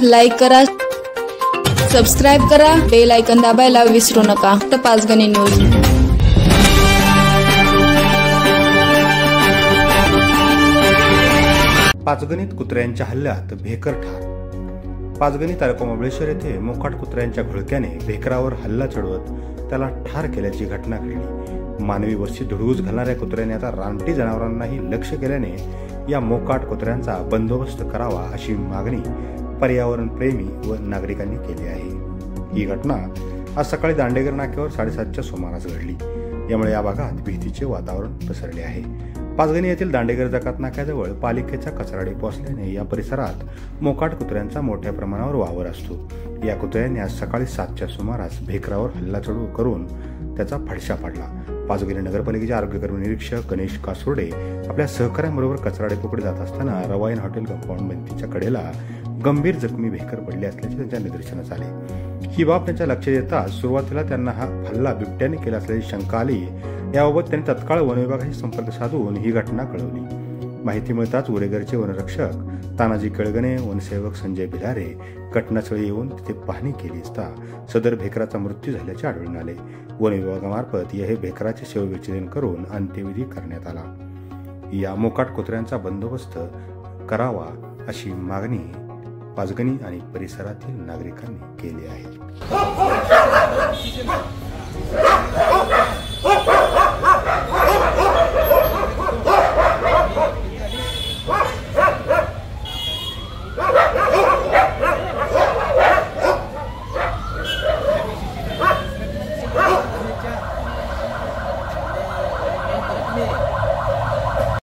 Like करा, subscribe करा, bell icon दाबायला विसरू नका. तर पाचगणी न्यूज. पाचगणीत कुत्र्यांच्या हल्ल्यात भेकर ठार. पाचगणी तालुका महाबळेश्वर येथे मोकाट कुत्र्यांच्या घुळक्याने भेकरावर हल्ला चढवत त्याला ठार केल्याची घटना घडली. मानवी वस्तीत धुडगूस घालणाऱ्या कुत्र्याने आता रानटी जनावरांनाही लक्ष केल्याने या मोकाट कुत्र्यांचा बंदोबस्त करावा अशी मागणी पर्यावरण प्रेमी व नागरिकांनी केली आहे. ही घटना आज सकाळी दांडेकर नाक्यावर 7:30च्या सुमारास घडली. यामुळे या भागात भीतीचे वातावरण पसरले आहे. पाचगणी येथील दांडेकर जकात नाक्याजवळ पालिकेचा कचरा डेपो असल्याने या परिसरात मोकाट कुत्र्यांचा मोठ्या प्रमाणावर वावर असतो. या कुत्र्यांनी आज सकाळी 7च्या सुमारास भेकरावर हल्ला चढवू करून त्याचा फडशा पाडला. पाचगणी नगरपालिकेचे आरोग्यकर्मी निरीक्षक गणेश कासुर्डे आपल्या सहकाऱ्यांबरोबर कचरा डेपोकडे जात असताना रवाईन हॉटेल कंपाऊंड भिंतीच्या कडेला गंभीर जखमी भेकर पडले असल्याचे त्यांच्या निदर्शनास आले. ही बाब त्यांच्या लक्षात येताच सुरुवातीला त्यांना हा हल्ला बिबट्याने केला असल्याची शंका आली. याबाबत त्यांनी तत्काळ वनविभागाशी संपर्क साधून ही घटना कळवली. माहिती मिळताच उरेगरचे वनरक्षक तानाजी केळगणे, वनसेवक संजय भिलारे घटनास्थळी येऊन तिथे पाहणी केली असता सदर भेकराचा मृत्यू झाल्याचे आढळून आले. वन विभागामार्फत या भेकराचे शवविच्छेदन करून अंत्यविधी करण्यात आला. या मोकाट कुत्र्यांचा बंदोबस्त करावा अशी मागणी पाचगणी आणि परिसरातील नागरिकांनी केली आहे.